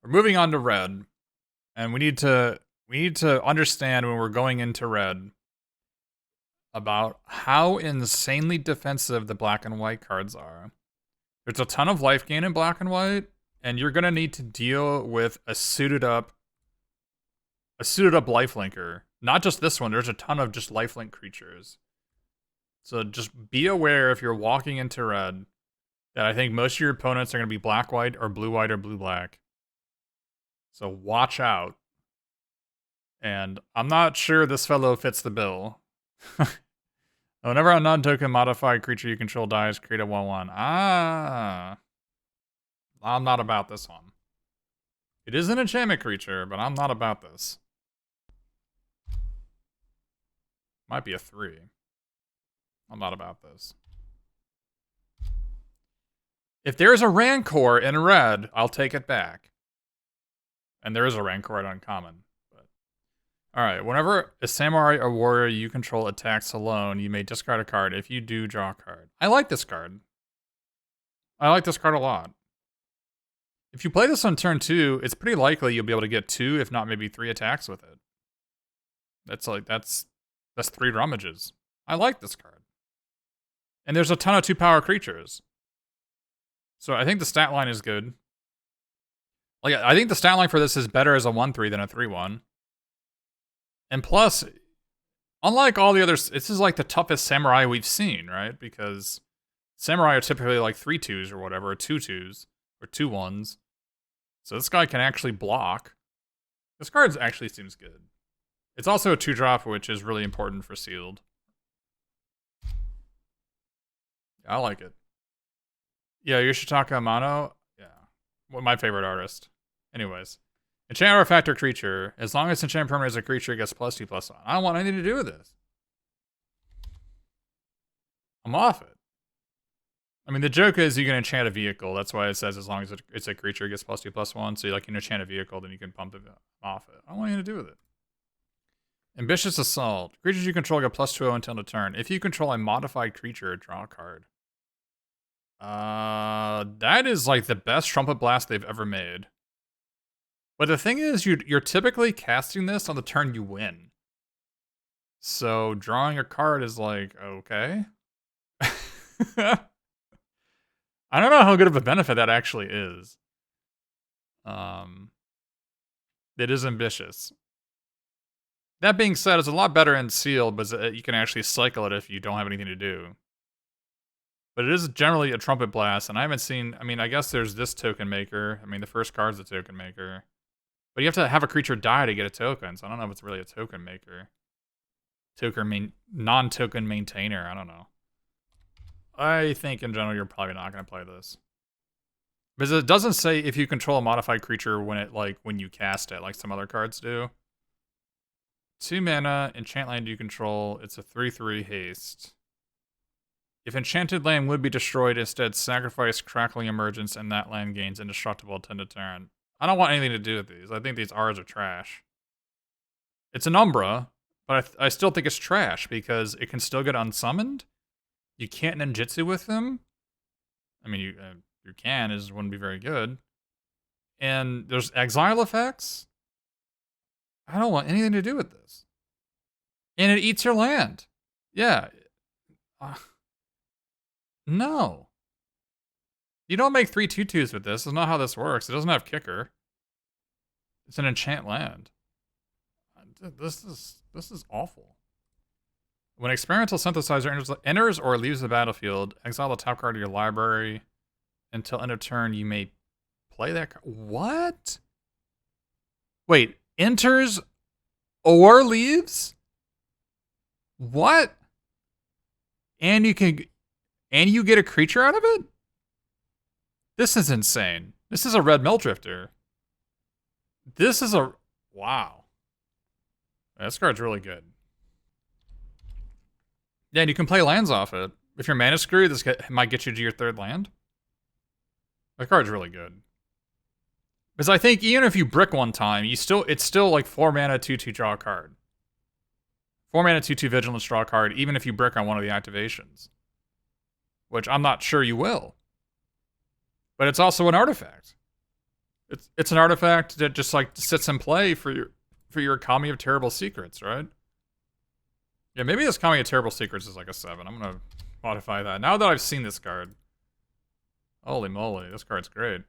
We're moving on to red, and we need to understand when we're going into red about how insanely defensive the black and white cards are. There's a ton of life gain in black and white, and you're gonna need to deal with a suited up lifelinker. Not just this one, there's a ton of just lifelink creatures. So just be aware if you're walking into red that I think most of your opponents are gonna be black-white or blue-white or blue-black. So watch out. And I'm not sure this fellow fits the bill. Whenever a non-token modified creature you control dies, create a 1/1. Ah. I'm not about this one. It is an enchantment creature, but I'm not about this. Might be a 3. I'm not about this. If there's a Rancor in red, I'll take it back. And there is a Rancor at uncommon. Alright, whenever a samurai or warrior you control attacks alone, you may discard a card. If you do, draw a card. I like this card. I like this card a lot. If you play this on turn 2, it's pretty likely you'll be able to get 2, if not maybe 3 attacks with it. That's 3 rummages. I like this card. And there's a ton of 2-power creatures. So I think the stat line is good. Like, I think the stat line for this is better as a 1/3 than a 3/1. And plus, unlike all the others, this is like the toughest samurai we've seen, right? Because samurai are typically like 3/2s or whatever, or 2/2s, or 2/1s. So this guy can actually block. This card actually seems good. It's also a 2-drop, which is really important for sealed. Yeah, I like it. Yeah, Yoshitaka Amano. Yeah, my favorite artist. Anyways. Enchant artifact or creature. As long as enchant permanent is a creature, it gets +2/+1. I don't want anything to do with this. I'm off it. I mean, the joke is you can enchant a vehicle. That's why it says as long as it's a creature, it gets +2/+1. So you can enchant a vehicle, then you can pump it off it. I don't want anything to do with it. Ambitious Assault. Creatures you control get +2/0 until the turn. If you control a modified creature, draw a card. That is like the best Trumpet Blast they've ever made. But the thing is, you're typically casting this on the turn you win. So drawing a card is like, okay. I don't know how good of a benefit that actually is. It is ambitious. That being said, it's a lot better in sealed, but you can actually cycle it if you don't have anything to do. But it is generally a Trumpet Blast, and I haven't seen, I mean, I guess there's this token maker. I mean, the first card's a token maker. But you have to have a creature die to get a token, so I don't know if it's really a token maker. Non-token maintainer, I don't know. I think in general you're probably not going to play this. Because it doesn't say if you control a modified creature when you cast it, like some other cards do. 2 mana, enchant land you control, it's a 3/3 haste. If enchanted land would be destroyed, instead sacrifice Crackling Emergence and that land gains indestructible until end of turn. I don't want anything to do with these. I think these R's are trash. It's an Umbra, but I still think it's trash because it can still get unsummoned. You can't ninjutsu with them. I mean, you can, it just wouldn't be very good. And there's exile effects. I don't want anything to do with this. And it eats your land. Yeah. No. You don't make 3 2/2s with this. That's not how this works. It doesn't have kicker. It's an enchant land. This is awful. When experimental synthesizer enters or leaves the battlefield, exile the top card of your library until end of turn. You may play that card. What? Wait, enters or leaves? What? And you get a creature out of it? This is insane. This is a red Mill Drifter. This is a... Wow. This card's really good. Yeah, and you can play lands off it. If you're mana screwed, this might get you to your 3rd land. That card's really good. Because I think even if you brick one time, it's still like 4 mana, 2/2 draw a card. 4 mana, 2/2 vigilance draw a card, even if you brick on one of the activations. Which I'm not sure you will. But it's also an artifact. It's an artifact that just like sits in play for your economy of terrible secrets, right? Yeah, maybe this economy of terrible secrets is like a 7. I'm gonna modify that now that I've seen this card. Holy moly, this card's great.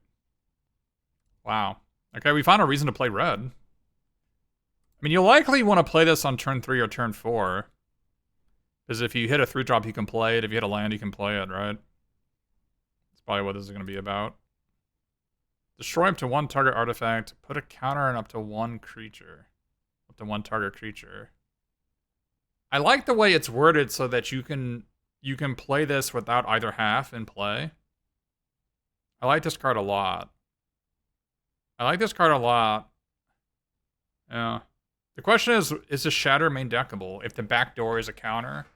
Wow. Okay, we found a reason to play red. I mean, you'll likely want to play this on turn 3 or turn 4. Because if you hit a 3-drop, you can play it. If you hit a land, you can play it, right? That's probably what this is going to be about. Destroy up to 1 target artifact. Put a counter on up to 1 creature. Up to 1 target creature. I like the way it's worded so that you can play this without either half in play. I like this card a lot. Yeah. The question is the Shatter main deckable if the back door is a counter?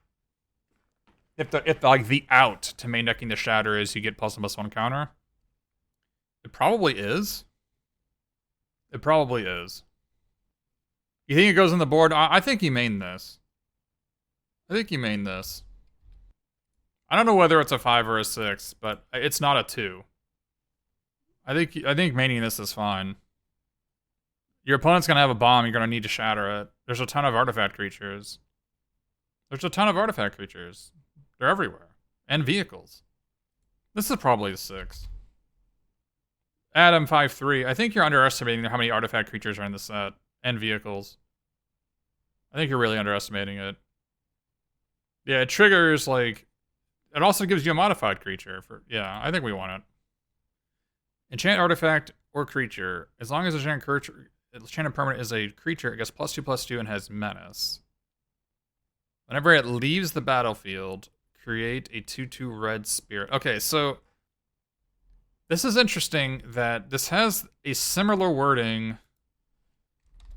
If like the out to main decking the Shatter is you get +1/+1 counter? It probably is. It probably is. You think it goes on the board? I think you main this. I don't know whether it's a 5 or a 6, but it's not a 2. I think maining this is fine. Your opponent's gonna have a bomb, you're gonna need to shatter it. There's a ton of artifact creatures. They're everywhere. And vehicles. This is probably a 6. Adam 5-3. I think you're underestimating how many artifact creatures are in the set. And vehicles. I think you're really underestimating it. Yeah, it triggers, like... It also gives you a modified creature. Yeah, I think we want it. Enchant artifact or creature. As long as enchanted permanent is a creature, it gets +2/+2 and has menace. Whenever it leaves the battlefield, create a 2/2 red spirit. Okay, so this is interesting that this has a similar wording.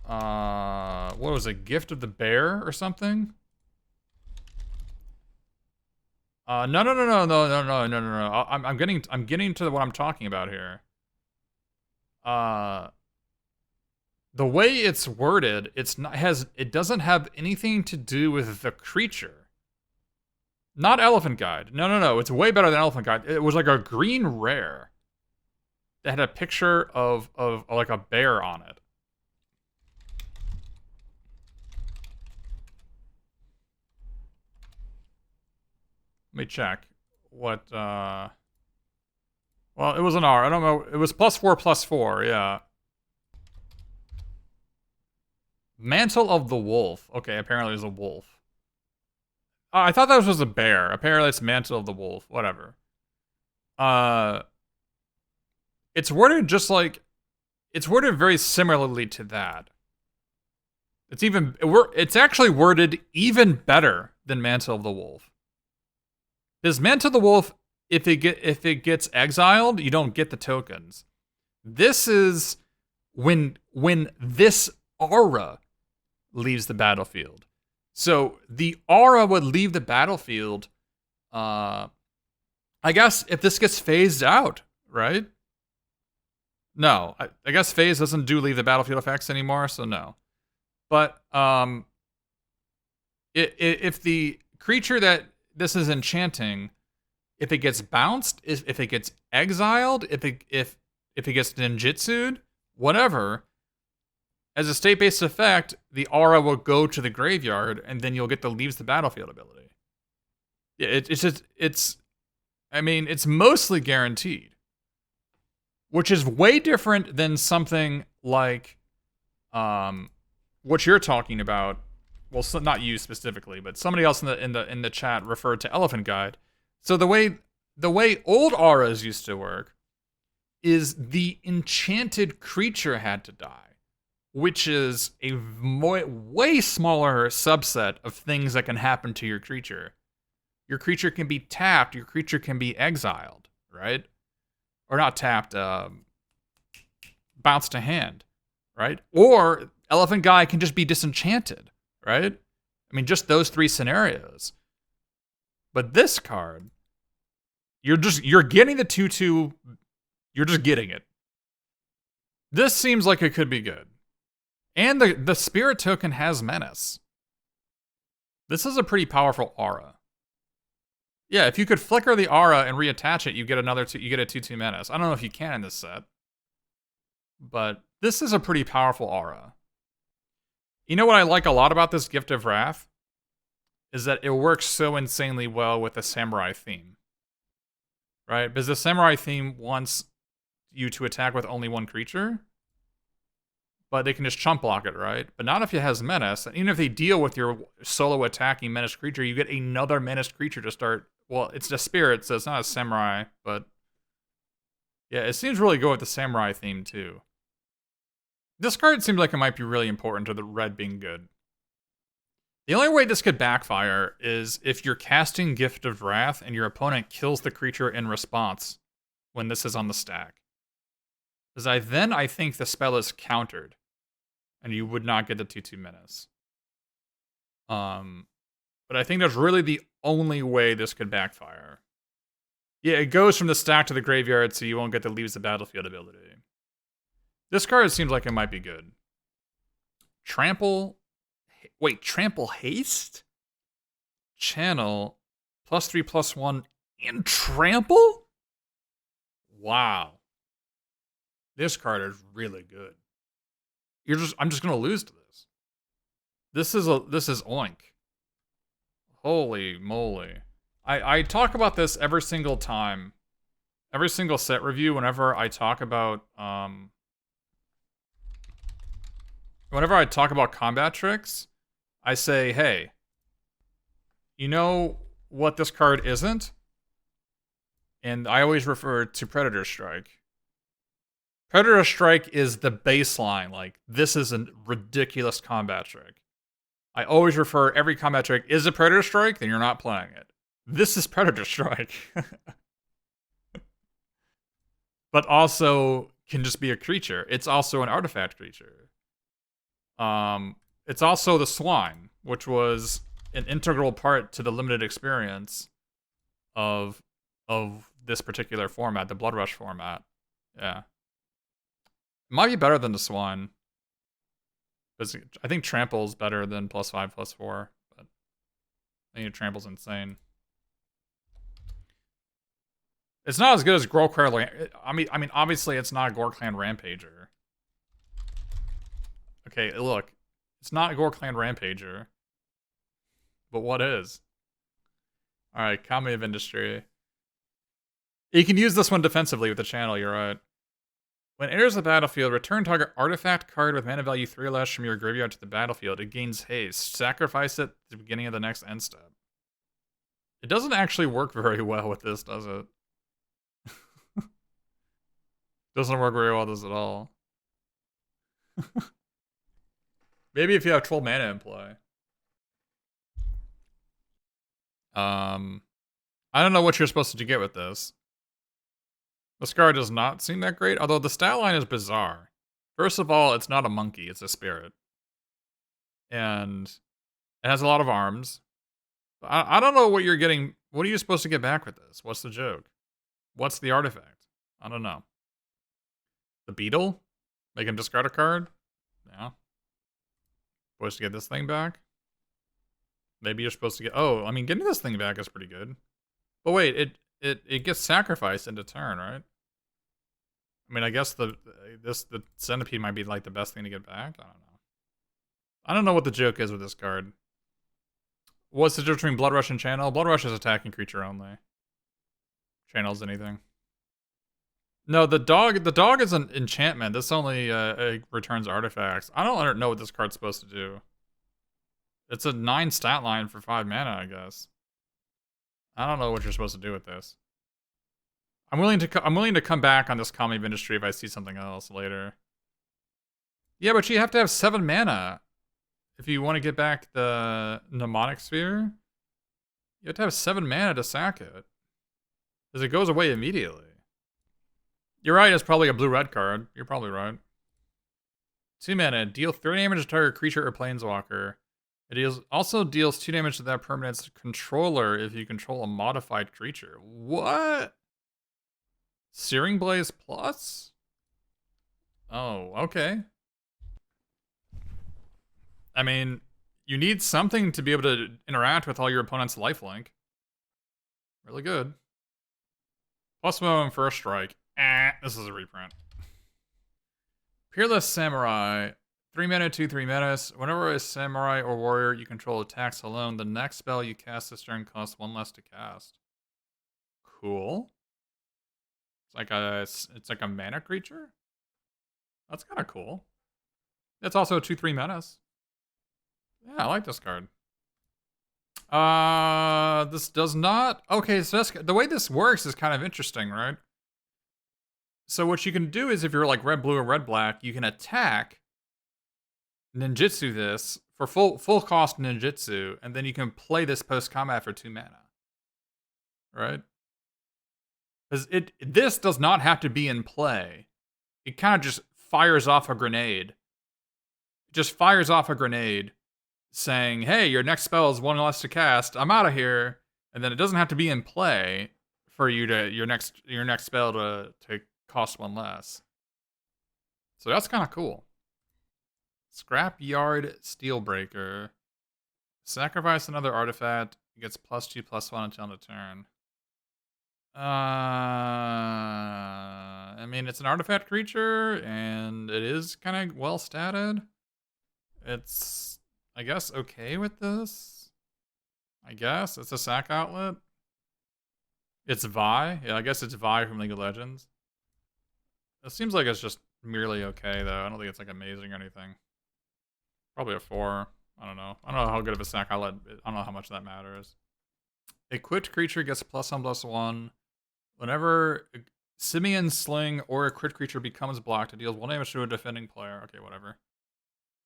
What was it? Gift of the Bear or something? No. I'm getting to what I'm talking about here. The way it's worded, it doesn't have anything to do with the creature. Not Elephant Guide. No. It's way better than Elephant Guide. It was like a green rare that had a picture of like a bear on it. Let me check what. Well, it was an R. I don't know. It was +4/+4. Yeah. Mantle of the Wolf. Okay, apparently it's a wolf. I thought that was a bear. Apparently it's Mantle of the Wolf. Whatever. It's worded just like... It's worded very similarly to that. It's actually worded even better than Mantle of the Wolf. Because Mantle of the Wolf, if it gets exiled, you don't get the tokens. This is when this aura leaves the battlefield. So the aura would leave the battlefield, I guess, if this gets phased out, right? No, I guess phase doesn't do leave the battlefield effects anymore, so no. But if the creature that this is enchanting, if it gets bounced, if it gets exiled, if it gets ninjutsu'd, whatever, as a state-based effect, the aura will go to the graveyard, and then you'll get the leaves the battlefield ability. Yeah, it's mostly guaranteed, which is way different than something like what you're talking about. Well, not you specifically, but somebody else in the chat referred to Elephant Guide. So the way old auras used to work is the enchanted creature had to die, which is a way smaller subset of things that can happen to your creature. Your creature can be tapped, your creature can be exiled, right? Or not tapped, bounced to hand, right? Or Elephant Guy can just be disenchanted, right? I mean, just those 3 scenarios. But this card, you're getting the 2/2, you're just getting it. This seems like it could be good. And the spirit token has menace. This is a pretty powerful aura. Yeah, if you could flicker the aura and reattach it, you get a 2/2 menace. I don't know if you can in this set. But this is a pretty powerful aura. You know what I like a lot about this Gift of Wrath? Is that it works so insanely well with the samurai theme. Right? Because the samurai theme wants you to attack with only one creature, but they can just chump block it, right? But not if it has menace. And even if they deal with your solo attacking menaced creature, you get another menaced creature to start. Well, it's a spirit, so it's not a samurai, but yeah, it seems really good with the samurai theme too. This card seems like it might be really important to the red being good. The only way this could backfire is if you're casting Gift of Wrath and your opponent kills the creature in response when this is on the stack. Because I think the spell is countered, and you would not get the 2/2 menace. But I think that's really the only way this could backfire. Yeah, it goes from the stack to the graveyard, so you won't get the leaves the battlefield ability. This card seems like it might be good. Trample Haste? Channel, +3/+1 in Trample? Wow. This card is really good. I'm just gonna lose to this. This is oink. Holy moly. I talk about this every single time. Every single set review, whenever I talk about combat tricks, I say, hey, you know what this card isn't? And I always refer to Predator Strike. Predator Strike is the baseline. Like, this is a ridiculous combat trick. I always refer every combat trick is a Predator Strike, then you're not playing it. This is Predator Strike. But also can just be a creature. It's also an artifact creature. It's also the Swine, which was an integral part to the limited experience of this particular format, the Blood Rush format. Yeah. It might be better than the Swine. Because I think Trample's better than +5/+4, but I think Trample's insane. It's not as good as Gorklan. I mean, obviously it's not Gorklan Rampager. Okay, look, it's not Gorklan Rampager, but what is? All right, Kami of Industry. You can use this one defensively with the channel. You're right. When it enters the battlefield, return target artifact card with mana value 3 or less from your graveyard to the battlefield. It gains haste. Sacrifice it at the beginning of the next end step. It doesn't actually work very well with this, does it? Doesn't work very well, does it at all? Maybe if you have 12 mana in play. I don't know what you're supposed to get with this. This card does not seem that great, although the stat line is bizarre. First of all, it's not a monkey, it's a spirit. And it has a lot of arms. I don't know what you're getting. What are you supposed to get back with this? What's the joke? What's the artifact? I don't know. The beetle? Make him discard a card? Yeah. Supposed to get this thing back? Maybe you're supposed to get... Oh, I mean, getting this thing back is pretty good. But wait, it gets sacrificed into turn, right? I mean, I guess the centipede might be like the best thing to get back. I don't know. I don't know what the joke is with this card. What's the difference between Blood Rush and Channel? Blood Rush is attacking creature only. Channel's anything. No, the dog is an enchantment. This only returns artifacts. I don't know what this card's supposed to do. It's a 9 stat line for 5 mana, I guess. I don't know what you're supposed to do with this. I'm willing to come back on this Kami of Industry if I see something else later. Yeah, but you have to have 7 mana if you want to get back the Mnemonic Sphere. You have to have 7 mana to sack it, because it goes away immediately. You're right, it's probably a blue-red card. You're probably right. 2 mana, deal 3 damage to target creature or planeswalker. It also deals 2 damage to that permanent's controller if you control a modified creature. What? Searing Blaze Plus? Oh, okay. I mean, you need something to be able to interact with all your opponent's lifelink. Really good. +1 first strike. This is a reprint. Peerless Samurai. 3 mana, 2/3 mana. Whenever a samurai or warrior you control attacks alone, the next spell you cast this turn costs 1 less to cast. Cool. It's like a mana creature? That's kind of cool. It's also 2/3 menace. Yeah, I like this card. This does not. Okay, so the way this works is kind of interesting, right? So what you can do is if you're like red blue or red black, you can attack ninjutsu this for full cost ninjutsu, and then you can play this post combat for 2 mana. Right? Because this does not have to be in play. It kind of just fires off a grenade. It just fires off a grenade saying, hey, your next spell is 1 less to cast. I'm out of here. And then it doesn't have to be in play for you to your next spell to cost 1 less. So that's kind of cool. Scrapyard Steelbreaker. Sacrifice another artifact. It gets +2/+1 until end of turn. I mean, it's an artifact creature, and it is kind of well statted. It's, I guess, okay with this. I guess it's a sack outlet. It's Vi. Yeah, I guess it's Vi from League of Legends. It seems like it's just merely okay, though. I don't think it's like amazing or anything. Probably a 4. I don't know. I don't know how good of a sack outlet. I don't know how much that matters. Equipped creature gets +1/+1. Whenever Simian Sling or a crit creature becomes blocked, it deals 1 damage to a defending player. Okay, whatever.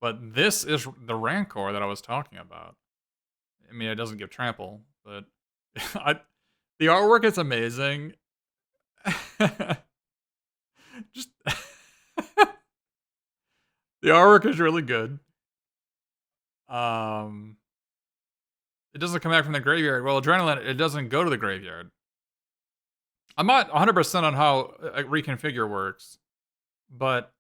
But this is the Rancor that I was talking about. I mean, it doesn't give trample, but the artwork is amazing. Just the artwork is really good. It doesn't come back from the graveyard. Well, Adrenaline, it doesn't go to the graveyard. I'm not 100% on how reconfigure works, but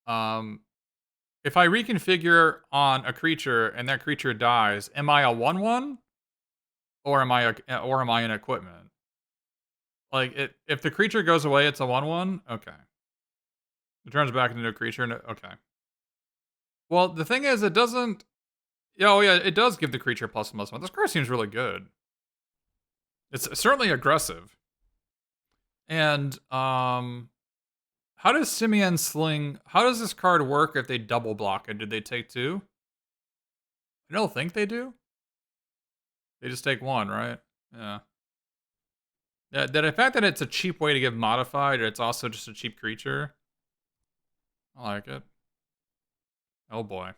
if I reconfigure on a creature and that creature dies, am I a 1/1 or am I an equipment? Like if the creature goes away, it's a 1/1. Okay, it turns back into a creature. Okay. Well, the thing is, it doesn't. Yeah, oh yeah, it does give the creature +1/+1. This card seems really good. It's certainly aggressive. And how does Simian Sling? How does this card work if they double block it? Did they take 2? I don't think they do. They just take 1, right? Yeah. Yeah. The fact that it's a cheap way to give modified, it's also just a cheap creature. I like it. Oh boy.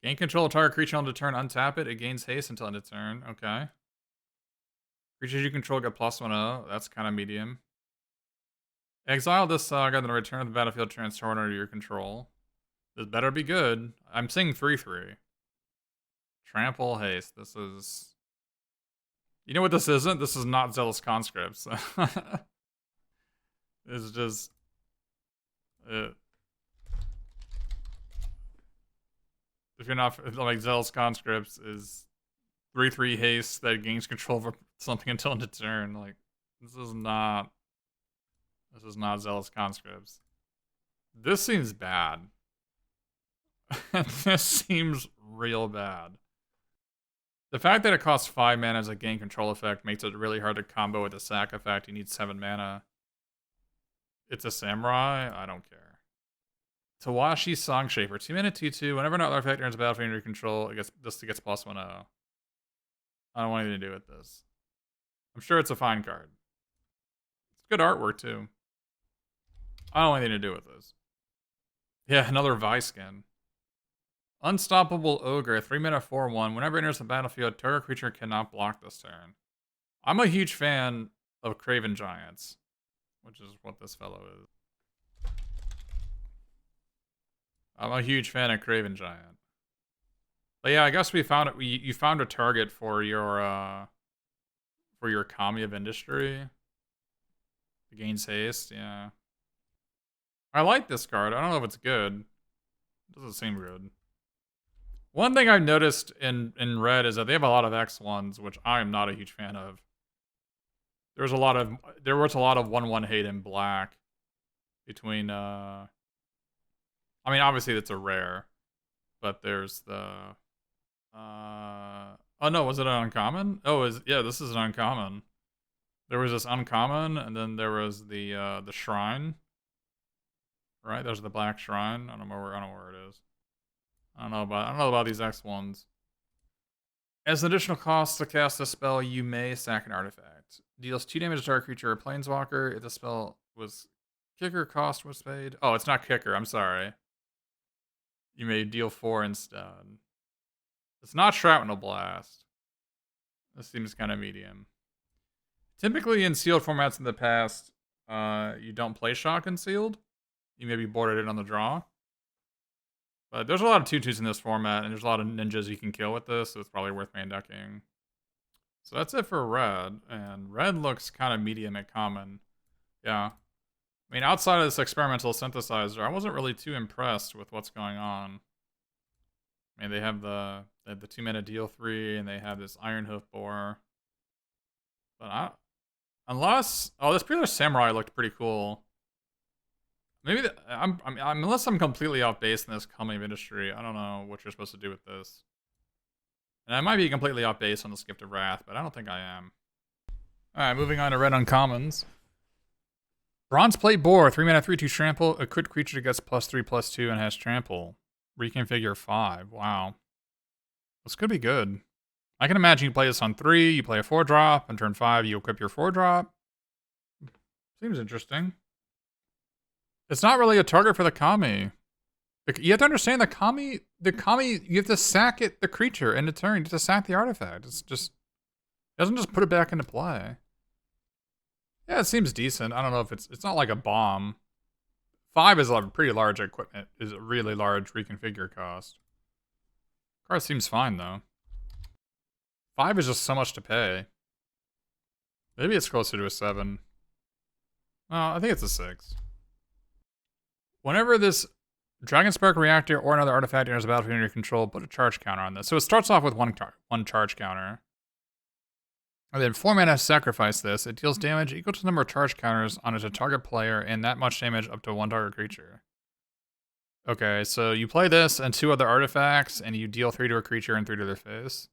Gain control of target creature on the turn, untap it. It gains haste until end of turn. Okay. Creatures you control get +1/+0. That's kind of medium. Exile this saga, then return to the battlefield, transform under your control. This better be good. I'm seeing 3/3. Trample haste. This is. You know what this isn't? This is not Zealous Conscripts. It's just. If you're not like Zealous Conscripts is 3/3 haste that gains control over something until end of turn. Like this is not Zealous Conscripts. This seems bad. This seems real bad. The fact that it costs 5 mana as a gain control effect makes it really hard to combo with a sack effect. You need 7 mana. It's a samurai? I don't care. Tawashi Songshaper. 2 mana, 2/2. Whenever another effect enters the battlefield under your control, it gets +1/+0. I don't want anything to do with this. I'm sure it's a fine card. It's good artwork, too. I don't want anything to do with this. Yeah, another Vi skin. Unstoppable Ogre. 3 mana, 4/1. Whenever it enters the battlefield, target creature cannot block this turn. I'm a huge fan of Craven Giants, which is what this fellow is. I'm a huge fan of Craven Giant. But yeah, I guess we found it. You found a target for your Kami of Industry. It gains haste, yeah. I like this card. I don't know if it's good. It doesn't seem good. One thing I've noticed in red is that they have a lot of X1s, which I am not a huge fan of. There was a lot of 1/1 hate in black between I mean, obviously it's a rare, but there's the oh no, was it an uncommon? Oh, yeah, this is an uncommon. There was this uncommon, and then there was the shrine. Right? There's the black shrine. I don't know where it is. I don't know about these X ones. As an additional cost to cast a spell, you may sack an artifact. Deals 2 damage to target creature or planeswalker if the spell was kicker cost was paid. Oh, it's not kicker, I'm sorry. You may deal 4 instead. It's not Shrapnel Blast. This seems kind of medium. Typically in sealed formats in the past, you don't play Shock and Sealed. You maybe boarded it on the draw. But there's a lot of 2/2s in this format, and there's a lot of ninjas you can kill with this, so it's probably worth main decking. So that's it for red, and red looks kind of medium at common. Yeah. I mean, outside of this experimental synthesizer, I wasn't really too impressed with what's going on. I mean, they have the 2-mana deal 3, and they have this Iron Hoof Boar. But this Peerless Samurai looked pretty cool. Maybe unless I'm completely off base in this coming of industry, I don't know what you're supposed to do with this. And I might be completely off base on the Gift of Wrath, but I don't think I am. Alright, moving on to red uncommons. Bronze Plate Boar, 3-mana 3/2 trample. A crit creature gets +3/+2 and has trample. Reconfigure 5. Wow. This could be good. I can imagine you play this on 3, you play a 4-drop, and turn 5 you equip your 4-drop. Seems interesting. It's not really a target for the Kami. You have to understand the Kami, you have to sack the creature in a turn. You have to sack the artifact. It doesn't just put it back into play. Yeah, it seems decent. I don't know if it's not like a bomb. 5 is a pretty large equipment, is a really large reconfigure cost. Card seems fine though. 5 is just so much to pay. Maybe it's closer to a 7. I think it's a 6. Whenever this Dragonspark Reactor or another artifact enters the battlefield under your control, put a charge counter on this. So it starts off with one charge counter. And then 4 mana sacrifice this. It deals damage equal to the number of charge counters on a target player and that much damage up to 1 target creature. Okay, so you play this and 2 other artifacts, and you deal 3 to a creature and 3 to their face.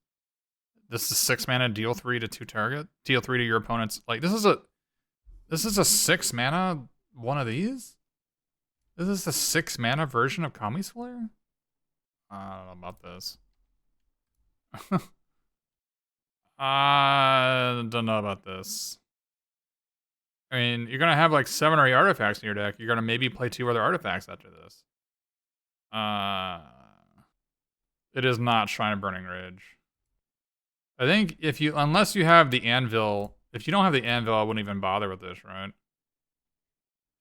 This is 6 mana, deal 3 to 2 target. Deal 3 to your opponent's. Like, this is a 6 mana one of these? This is the 6 mana version of Kami's Flare? I don't know about this. I don't know about this. I mean, you're gonna have like 7 or 8 artifacts in your deck. You're gonna maybe play 2 other artifacts after this. It is not Shrine of Burning Rage. I think unless you have the Anvil, if you don't have the Anvil, I wouldn't even bother with this, right?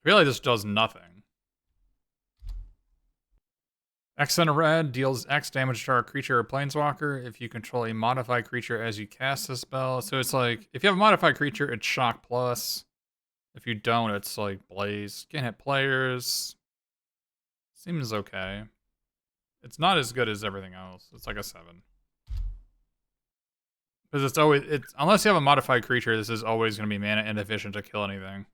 Really, this does nothing. X and a red deals X damage to our creature or planeswalker if you control a modified creature as you cast the spell. So it's like, if you have a modified creature, it's Shock Plus. If you don't, it's like Blaze. Can't hit players. Seems okay. It's not as good as everything else. It's like a 7. Because unless you have a modified creature, this is always going to be mana inefficient to kill anything.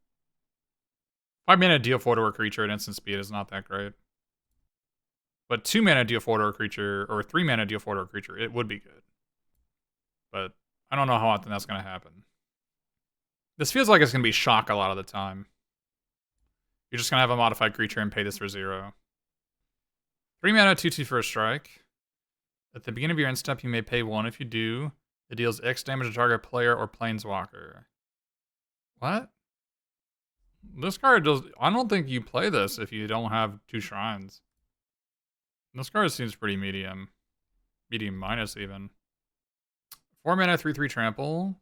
5 mana deal 4 to a creature at instant speed is not that great. But 2 mana deal 4 to a creature, or 3 mana deal 4 to a creature, it would be good. But I don't know how often that's going to happen. This feels like it's going to be Shock a lot of the time. You're just going to have a modified creature and pay this for 0. 3 mana, 2/2 for a strike. At the beginning of your end step, you may pay 1. If you do, it deals X damage to target player or planeswalker. What? This card does... I don't think you play this if you don't have 2 shrines. This card seems pretty medium. Medium minus, even. 4 mana, 3/3 trample.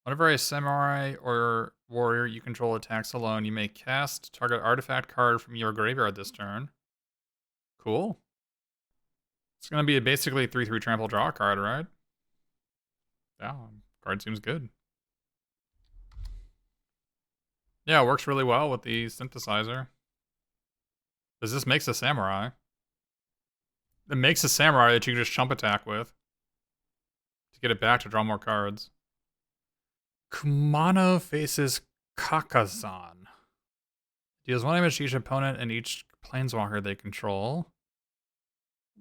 Whenever a samurai or warrior you control attacks alone, you may cast target artifact card from your graveyard this turn. Cool. It's going to be basically 3/3 trample draw card, right? Yeah, card seems good. Yeah, it works really well with the synthesizer. Does this makes a samurai? It makes a samurai that you can just chump attack with to get it back to draw more cards. Kumano faces Kakazan. Deals 1 damage to each opponent, and each planeswalker they control.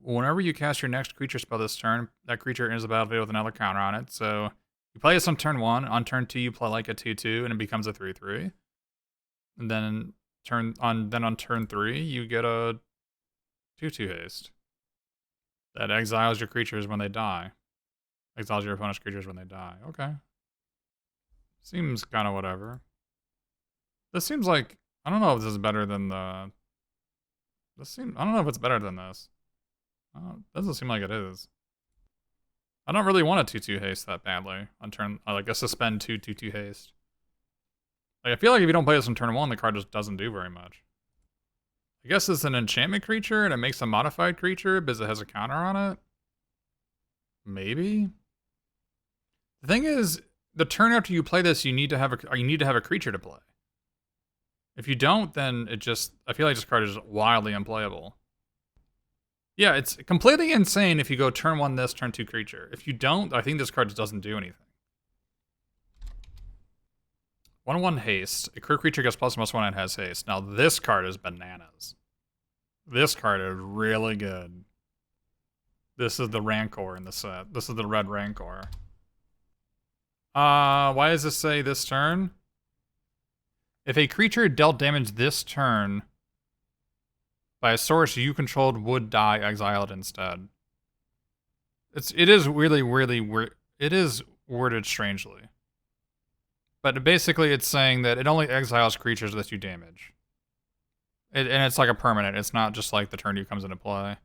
Whenever you cast your next creature spell this turn, that creature enters the battlefield with another counter on it. So you play this on turn 1. On turn 2, you play like a 2/2, and it becomes a 3/3. And then on turn 3, you get a 2/2 haste that exiles your creatures when they die. Exiles your opponent's creatures when they die. Okay. Seems kind of whatever. This seems like, I don't know if this is better than the... I don't know if it's better than this. Doesn't seem like it is. I don't really want a 2/2 haste that badly on turn, like a suspend 2/2 haste. Like, I feel like if you don't play this on turn 1, the card just doesn't do very much. I guess it's an enchantment creature and it makes a modified creature because it has a counter on it. Maybe. The thing is, the turn after you play this, you need to have a creature to play. If you don't, then I feel like this card is wildly unplayable. Yeah, it's completely insane if you go turn 1 this, turn 2 creature. If you don't, I think this card just doesn't do anything. 1/1 haste. A creature gets +1/+1 and has haste. Now this card is bananas. This card is really good. This is the Rancor in the set. This is the red Rancor. Why does this say this turn? If a creature dealt damage this turn by a source you controlled would die, exile it instead. It is really weird. It is worded strangely. But basically it's saying that it only exiles creatures that you damage. And it's like a permanent. It's not just like the turn 2 comes into play.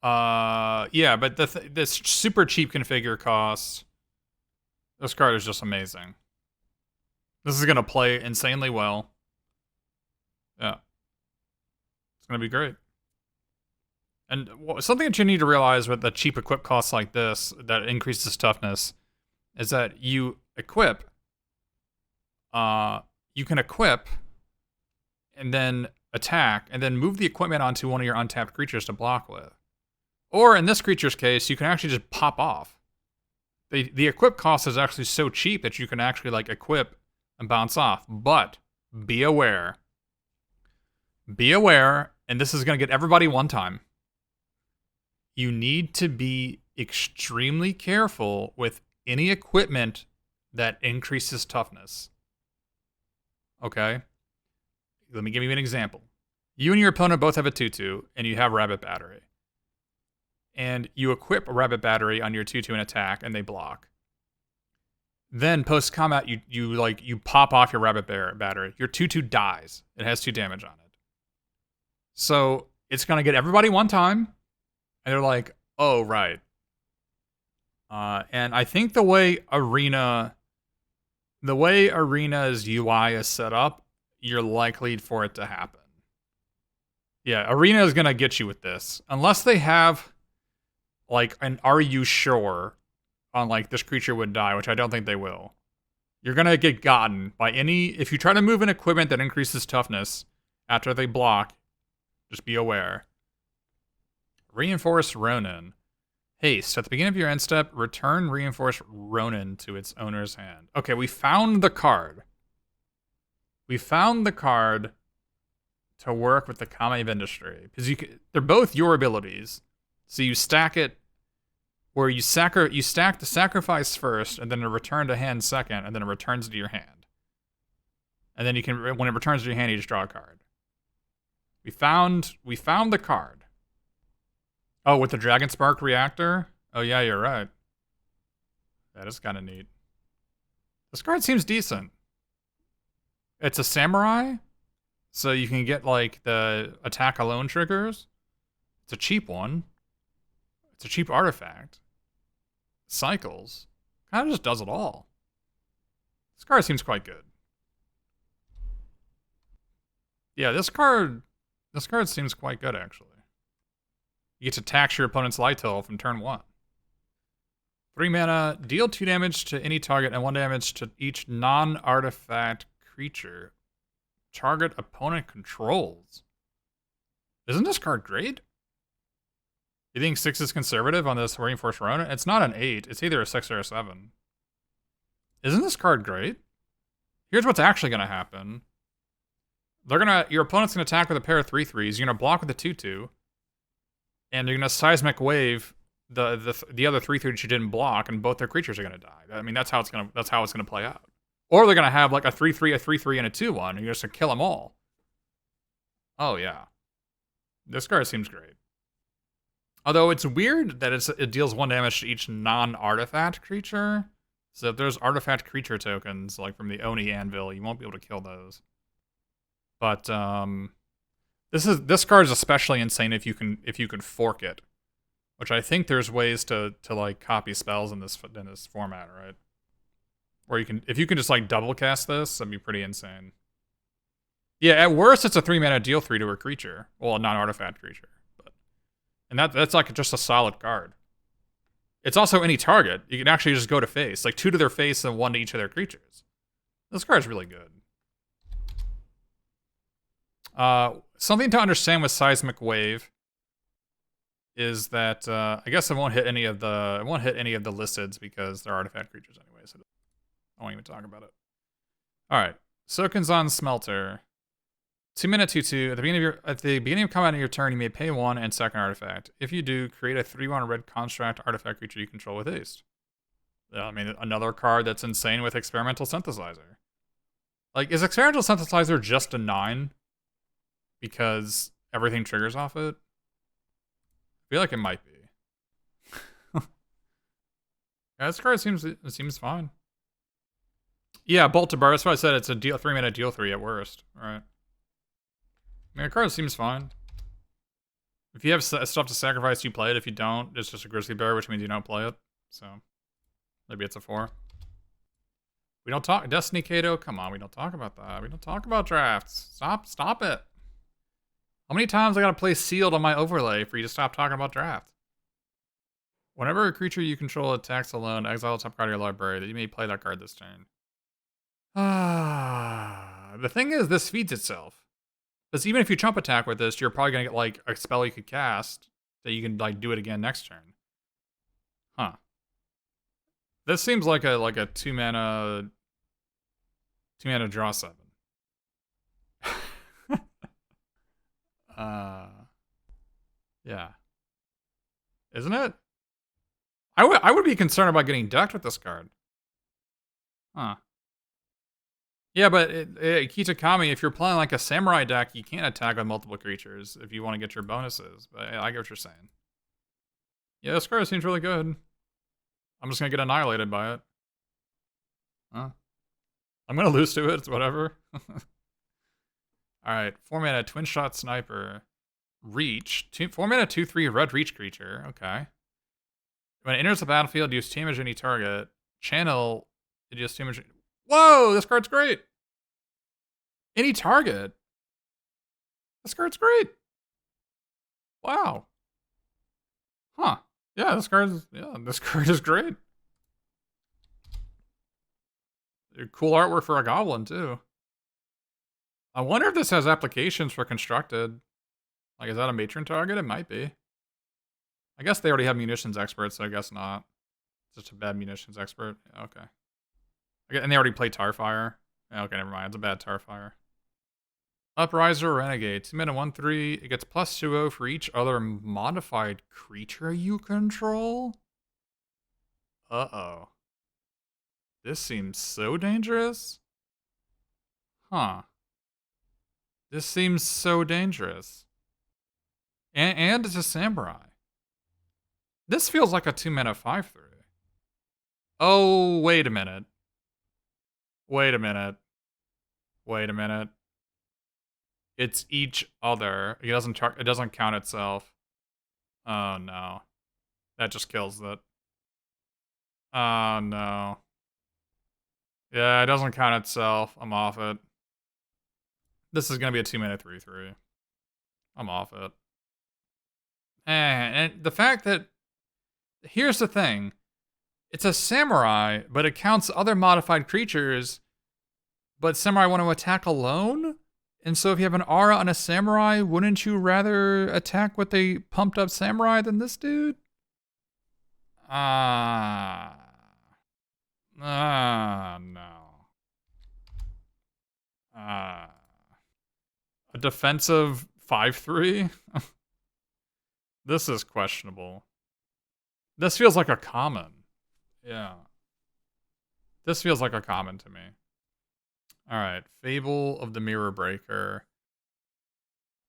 Yeah, but this super cheap configure cost. This card is just amazing. This is going to play insanely well. Yeah. It's going to be great. And something that you need to realize with the cheap equip costs like this that increases toughness is that you equip. You can equip and then attack and then move the equipment onto one of your untapped creatures to block with. Or in this creature's case, you can actually just pop off. The equip cost is actually so cheap that you can actually like equip and bounce off. But be aware. Be aware, and this is going to get everybody one time. You need to be extremely careful with any equipment that increases toughness. Okay? Let me give you an example. You and your opponent both have a 2/2, and you have Rabbit Battery. And you equip a Rabbit Battery on your 2/2 and attack, and they block. Then post-combat, you pop off your Rabbit Battery. Your 2/2 dies. It has 2 damage on it. So it's going to get everybody one time, and they're like, oh, right. And I think the way Arena's UI is set up, you're likely for it to happen. Yeah, Arena is going to get you with this. Unless they have, like, an are you sure on, like, this creature would die, which I don't think they will. You're going to get gotten by if you try to move an equipment that increases toughness after they block, just be aware. Reinforced Ronin. Haste. At the beginning of your end step, return Reinforced Ronin to its owner's hand. Okay, we found the card. We found the card to work with the Kame Industry. Because they're both your abilities. So you stack it where you stack the sacrifice first, and then a return to hand second, and then it returns to your hand. And then when it returns to your hand, you just draw a card. We found the card. Oh, with the Dragon Spark reactor? Oh yeah, you're right. That is kind of neat. This card seems decent. It's a samurai, so you can get like the attack alone triggers. It's a cheap one. It's a cheap artifact. Cycles. Kind of just does it all. This card seems quite good. Yeah, this card seems quite good actually. You get to tax your opponent's light total from turn 1. 3 mana, deal 2 damage to any target and 1 damage to each non-artifact creature target opponent controls. Isn't this card great? You think 6 is conservative on this Reinforced Ronin? It's not an 8. It's either a 6 or a 7. Isn't this card great? Here's what's actually going to happen. Your opponent's gonna attack with a pair of 3/3s. You're gonna block with a 2/2, and you're gonna seismic wave the other 3/3 that you didn't block, and both their creatures are gonna die. I mean, that's how it's gonna play out. Or they're gonna have like a 3/3, a 3/3, and a 2/1, and you're just gonna kill them all. Oh yeah, this card seems great. Although it's weird that it deals 1 damage to each non-artifact creature. So if there's artifact creature tokens, like from the Oni Anvil, you won't be able to kill those. But this card is especially insane if you can fork it, which I think there's ways to like copy spells in this format, right? Where if you can just like double cast this, that'd be pretty insane. Yeah, at worst it's a 3-mana deal 3 to a creature, well, a non-artifact creature, and that's like just a solid card. It's also any target. You can actually just go to face, like 2 to their face and 1 to each of their creatures. This card's really good. Something to understand with Seismic Wave is that I guess it won't hit any of the listeds because they're artifact creatures anyway, so I won't even talk about it. All right, Soken's Smelter. 2-mana 2/2. At the beginning of combat on your turn, you may pay 1 and sack an artifact. If you do, create a 3/1 red construct artifact creature you control with haste. I mean, another card that's insane with Experimental Synthesizer. Like, is Experimental Synthesizer just a 9? Because everything triggers off it? I feel like it might be. Yeah, this card seems fine. Yeah, Bolt to Bar. That's why I said it's a 3-mana deal 3 at worst. Alright. I mean, the card seems fine. If you have stuff to sacrifice, you play it. If you don't, it's just a Grizzly Bear, which means you don't play it. So, maybe it's a 4. We don't talk... Destiny Kato? Come on, we don't talk about that. We don't talk about drafts. Stop it. How many times I gotta play Sealed on my overlay for you to stop talking about draft? Whenever a creature you control attacks alone, exile a top card of your library. That you may play that card this turn. The thing is, this feeds itself. Because even if you chump attack with this, you're probably gonna get like a spell you could cast that you can like do it again next turn. Huh. This seems like a 2-mana draw 7. Yeah. Isn't it? I would be concerned about getting ducked with this card. Huh. Yeah, but Kitakami, if you're playing like a samurai deck, you can't attack with multiple creatures if you want to get your bonuses. But I get what you're saying. Yeah, this card seems really good. I'm just gonna get annihilated by it. Huh? I'm gonna lose to it. It's whatever. Alright, 4-mana Twin Shot Sniper. Reach. 4-mana 2/3 red reach creature. Okay. When it enters the battlefield, deals damage to any target. Channel, it deals damage. Whoa, this card's great. Any target. This card's great. Wow. Huh. Yeah, this card is great. Cool artwork for a goblin, too. I wonder if this has applications for constructed. Like, is that a matron target? It might be. I guess they already have munitions experts, so I guess not. It's just a bad munitions expert. Yeah, okay. And they already play Tarfire. Yeah, okay, never mind. It's a bad Tarfire. Upriser Renegade. 2-mana 1/3. It gets +2/0 for each other modified creature you control? Uh-oh. This seems so dangerous. Huh. This seems so dangerous. And it's a samurai. This feels like a 2-mana 5/3. Oh, wait a minute. Wait a minute. Wait a minute. It's each other. It doesn't count itself. Oh no. That just kills it. Oh no. Yeah, it doesn't count itself. I'm off it. This is gonna be a 2-mana 3/3. I'm off it. And the fact that... Here's the thing. It's a samurai, but it counts other modified creatures, but samurai want to attack alone? And so if you have an aura on a samurai, wouldn't you rather attack with a pumped up samurai than this dude? No. A defensive 5/3? This is questionable. This feels like a common. Yeah. This feels like a common to me. Alright. Fable of the Mirror Breaker.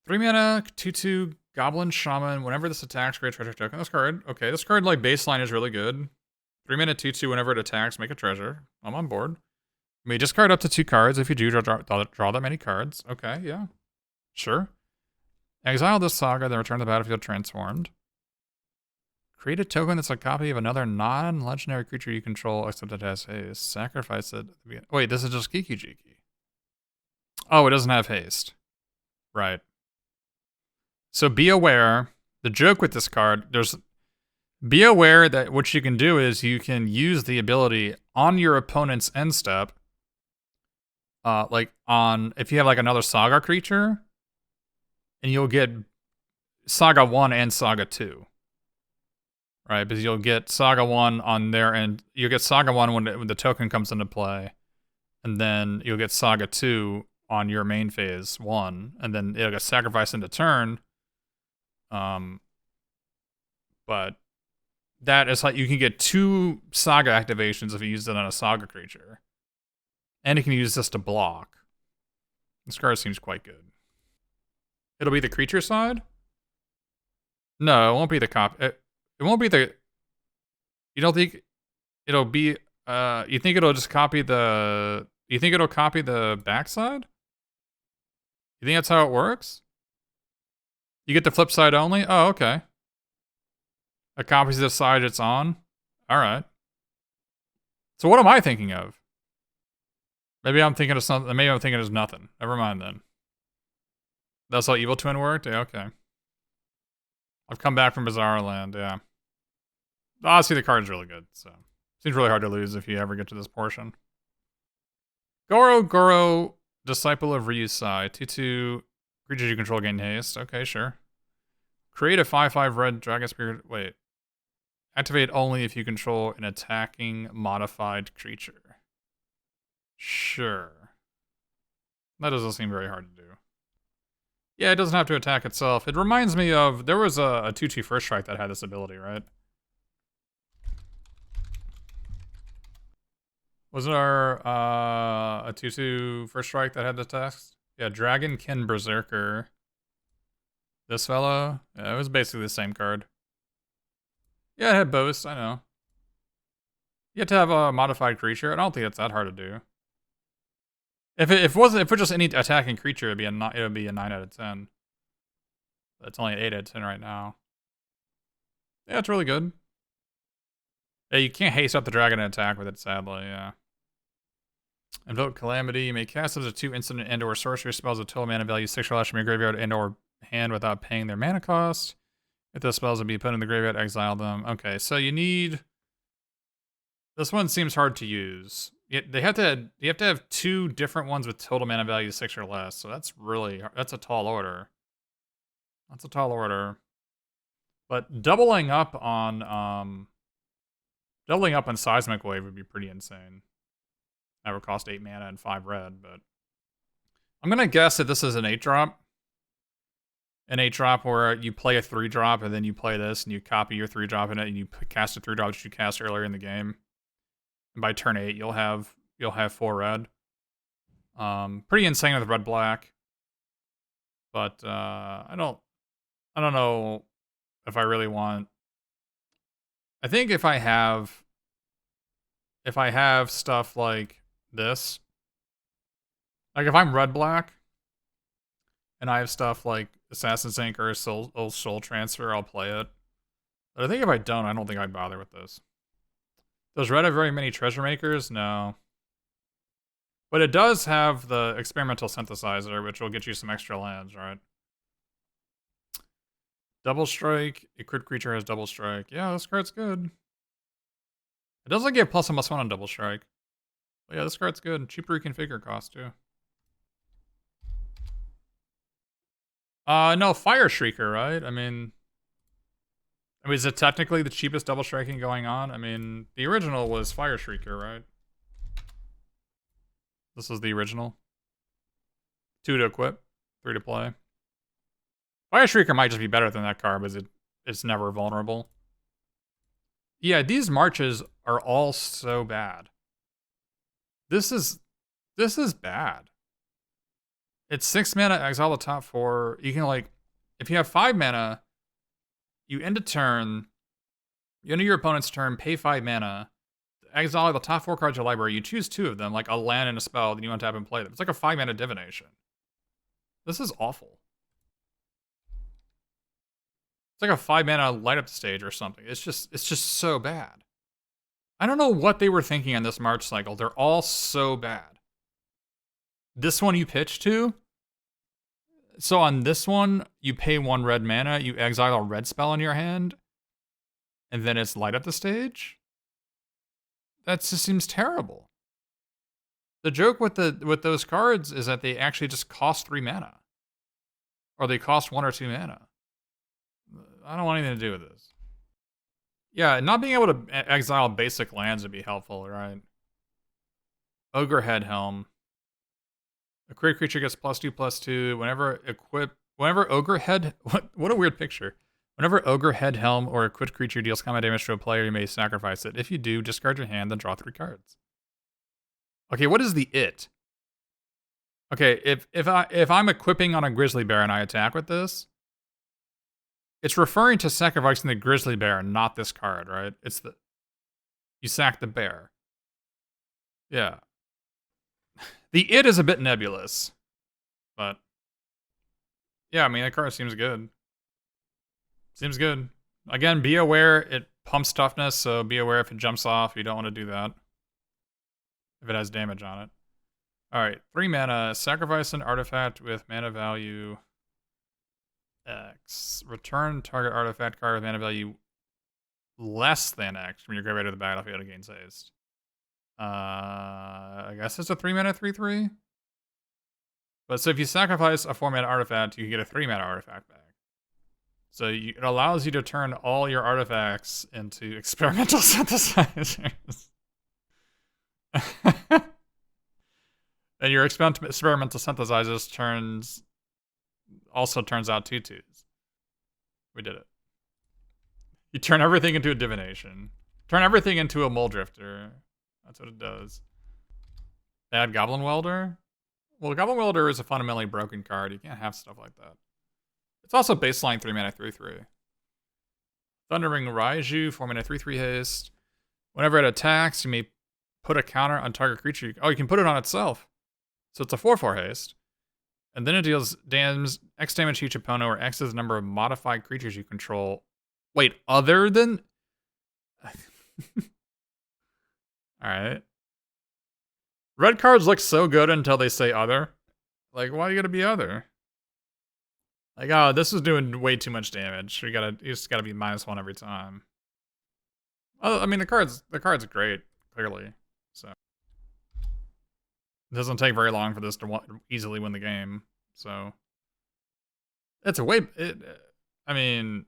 3 mana, 2/2, Goblin Shaman. Whenever this attacks, create a treasure token. This card. Okay, this card, like, baseline is really good. 3 mana, 2/2, whenever it attacks, make a treasure. I'm on board. You may discard up to 2 cards. If you do, draw that many cards. Okay, yeah. Sure. Exile this saga, then return to the battlefield transformed. Create a token that's a copy of another non-legendary creature you control, except it has haste. Sacrifice it. Wait, this is just Geeky Jeeky. Oh, it doesn't have haste. Right. So be aware, the joke with this card, be aware that what you can do is you can use the ability on your opponent's end step, like if you have like another Saga creature, and you'll get Saga 1 and Saga 2. Right, because you'll get Saga 1 on there, and you'll get Saga 1 when the token comes into play, and then you'll get Saga 2 on your main phase 1, and then it'll get sacrificed into turn. But that is like, you can get 2 Saga activations if you use it on a Saga creature. And you can use this to block. This card seems quite good. It'll be the creature side? No, it won't be the copy. It won't be the... You don't think it'll be... you think it'll just copy the... You think it'll copy the backside? You think that's how it works? You get the flip side only? Oh, okay. It copies the side it's on? Alright. So what am I thinking of? Maybe I'm thinking of something... Maybe I'm thinking of nothing. Never mind then. That's how Evil Twin worked? Yeah, okay. I've come back from Bizarre Land, yeah. Honestly, the card's really good, so... Seems really hard to lose if you ever get to this portion. Goro, Disciple of Ryusai. 2/2, creatures you control gain haste. Okay, sure. Create a 5/5 red Dragon Spirit... Wait. Activate only if you control an attacking modified creature. Sure. That doesn't seem very hard to do. Yeah, it doesn't have to attack itself. It reminds me of... There was a 2/2 First Strike that had this ability, right? Wasn't there a 2/2 First Strike that had the text? Yeah, Dragonkin Berserker. This fellow? Yeah, it was basically the same card. Yeah, it had boast, I know. You have to have a modified creature. I don't think it's that hard to do. If it was just any attacking creature, it would be a 9 out of 10. It's only an 8 out of 10 right now. Yeah, it's really good. Yeah, you can't haste up the dragon and attack with it, sadly, yeah. Invoke Calamity. You may cast up to 2 instant and or sorcery spells with total mana value 6 or less from your graveyard and or hand without paying their mana cost. If those spells would be put in the graveyard, exile them. Okay, so you need... This one seems hard to use. You have to have 2 different ones with total mana value 6 or less, so that's a tall order. That's a tall order. But doubling up on Seismic Wave would be pretty insane. That would cost 8 mana and 5 red, but... I'm gonna guess that this is an 8-drop. An 8-drop where you play a 3-drop, and then you play this, and you copy your 3-drop in it, and you cast a 3-drop that you cast earlier in the game. And by turn 8, you'll have 4 red. Pretty insane with red-black. But, I don't know if I really want... I think if I have stuff like this, like if I'm red-black, and I have stuff like Assassin's Ink or Soul Transfer, I'll play it. But I think if I don't think I'd bother with this. Does red have very many treasure makers? No. But it does have the experimental synthesizer, which will get you some extra lands, right? Double strike. A crit creature has double strike. Yeah, this card's good. It doesn't give +1/+1 on double strike. But yeah, this card's good. Cheaper reconfigure cost, too. No, Fire Shrieker, right? I mean, is it technically the cheapest double striking going on? I mean, the original was Fire Shrieker, right? This is the original. 2 to equip. 3 to play. Fire Shrieker might just be better than that card, but it's never vulnerable. Yeah, these marches are all so bad. This is bad. It's 6 mana, exile the top 4. You can, like, if you have 5 mana, you end a turn, you end your opponent's turn, pay 5 mana, exile the top 4 cards of your library, you choose 2 of them, like a land and a spell, then you untap and play them. It's like a 5 mana divination. This is awful. It's like a 5 mana light up stage or something. It's just so bad. I don't know what they were thinking on this March cycle. They're all so bad. This one you pitch to. So on this one, you pay 1 red mana, you exile a red spell in your hand, and then it's light up the stage? That just seems terrible. The joke with those cards is that they actually just cost 3 mana. Or they cost 1 or 2 mana. I don't want anything to do with this. Yeah, not being able to exile basic lands would be helpful, right? Ogre Head Helm. A creature gets +2/+2 whenever Ogre Head. What a weird picture. Whenever Ogre Head Helm or equipped creature deals combat damage to a player, you may sacrifice it. If you do, discard your hand, then draw 3 cards. Okay, what is the it? Okay, if I'm equipping on a grizzly bear and I attack with this, it's referring to sacrificing the grizzly bear, not this card, right? It's you sack the bear. Yeah. The it is a bit nebulous, but yeah, I mean, that card seems good. Seems good. Again, be aware it pumps toughness, so be aware if it jumps off, you don't want to do that. If it has damage on it. Alright, 3 mana, sacrifice an artifact with mana value X. Return target artifact card with mana value less than X from your graveyard to the battlefield to gain haste. I guess it's a 3 mana 3/3. But so if you sacrifice a 4 mana artifact, you can get a 3 mana artifact back. So it allows you to turn all your artifacts into experimental synthesizers. And your experimental synthesizers also turns out 2/2s. We did it. You turn everything into a divination. Turn everything into a mole drifter. That's what it does. Add Goblin Welder? Well, Goblin Welder is a fundamentally broken card. You can't have stuff like that. It's also baseline 3 mana 3/3. Thundering Raiju, 4 mana 3/3 haste. Whenever it attacks, you may put a counter on target creature. Oh, you can put it on itself. So it's a 4/4 haste. And then it deals X damage to each opponent, or X is the number of modified creatures you control. Wait, other than... Alright. Red cards look so good until they say other. Like, why you gotta be other? Like, oh, this is doing way too much damage. You just gotta be -1 every time. Oh, I mean, the card's great, clearly. So it doesn't take very long for this to easily win the game. So it's I mean,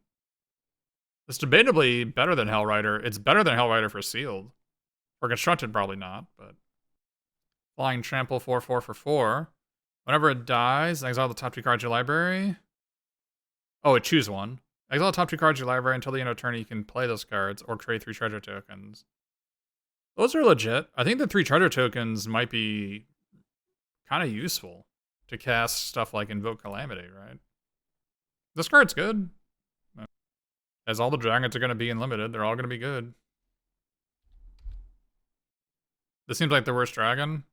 it's debatably better than Hellrider. It's better than Hellrider for sealed. For constructed, probably not, but flying trample 4/4 for 4. Whenever it dies, exile the top 2 cards of your library. Oh, it choose one. Exile the top 2 cards of your library until the end of turn. You can play those cards or trade 3 treasure tokens. Those are legit. I think the 3 treasure tokens might be kind of useful to cast stuff like Invoke Calamity, right? This card's good. As all the dragons are going to be unlimited, they're all going to be good. This seems like the worst dragon.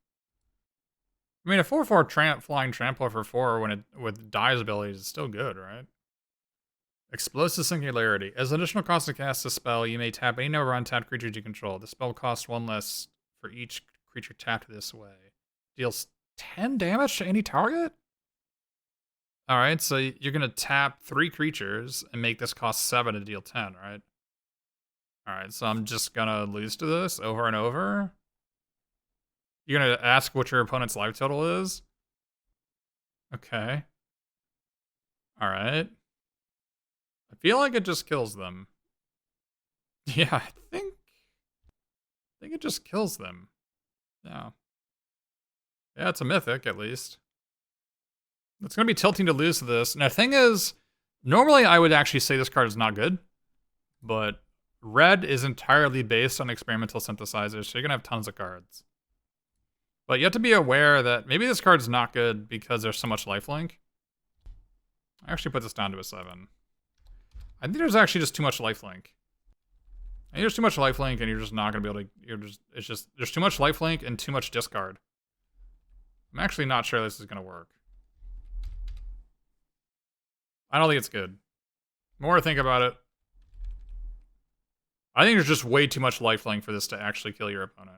I mean, a 4/4 flying trampler for 4 with Die's abilities is still good, right? Explosive Singularity. As an additional cost to cast a spell, you may tap any number of untapped creatures you control. The spell costs 1 less for each creature tapped this way. Deals 10 damage to any target? Alright, so you're going to tap 3 creatures and make this cost 7 to deal 10, right? Alright, so I'm just going to lose to this over and over. You're going to ask what your opponent's life total is? Okay. Alright. I feel like it just kills them. Yeah, I think it just kills them. Yeah. Yeah, it's a mythic, at least. It's going to be tilting to lose to this. And the thing is, normally I would actually say this card is not good, but red is entirely based on experimental synthesizers, so you're going to have tons of cards. But you have to be aware that maybe this card's not good because there's so much lifelink. I actually put this down to a 7. I think there's actually just too much lifelink. I think there's too much lifelink and you're just not going to be able to... There's too much lifelink and too much discard. I'm actually not sure this is going to work. I don't think it's good. The more I think about it, I think there's just way too much lifelink for this to actually kill your opponent.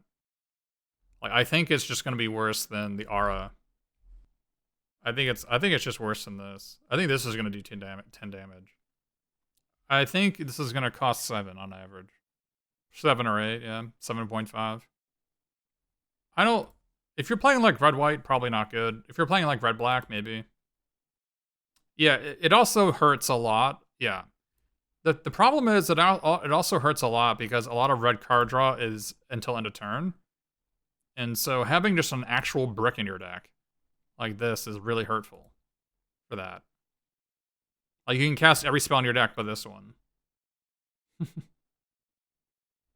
Like, I think it's just going to be worse than the Aura. I think it's just worse than this. I think this is going to do 10 damage. I think this is going to cost 7 on average. 7 or 8, yeah. 7.5. I don't... If you're playing like red-white, probably not good. If you're playing like red-black, maybe. Yeah, it also hurts a lot. Yeah. The problem is that it also hurts a lot because a lot of red card draw is until end of turn. And so having just an actual brick in your deck like this is really hurtful for that. Like, you can cast every spell in your deck but this one.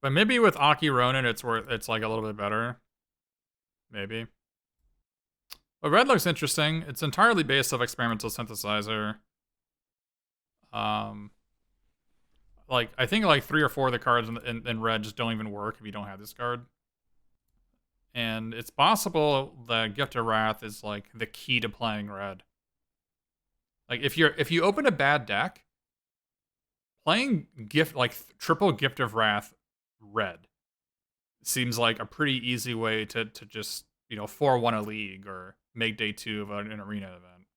But maybe with Aki Ronin, it's like a little bit better. Maybe. But red looks interesting. It's entirely based off experimental synthesizer. Like, I think like 3 or 4 of the cards in red just don't even work if you don't have this card. And it's possible that Gift of Wrath is like the key to playing red. Like, if you open a bad deck, playing triple Gift of Wrath red seems like a pretty easy way to just, 4-1 a league or make day 2 of an arena event.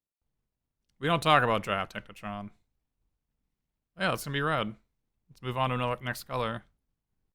We don't talk about draft Technotron. Yeah, it's gonna be red. Let's move on to the next color.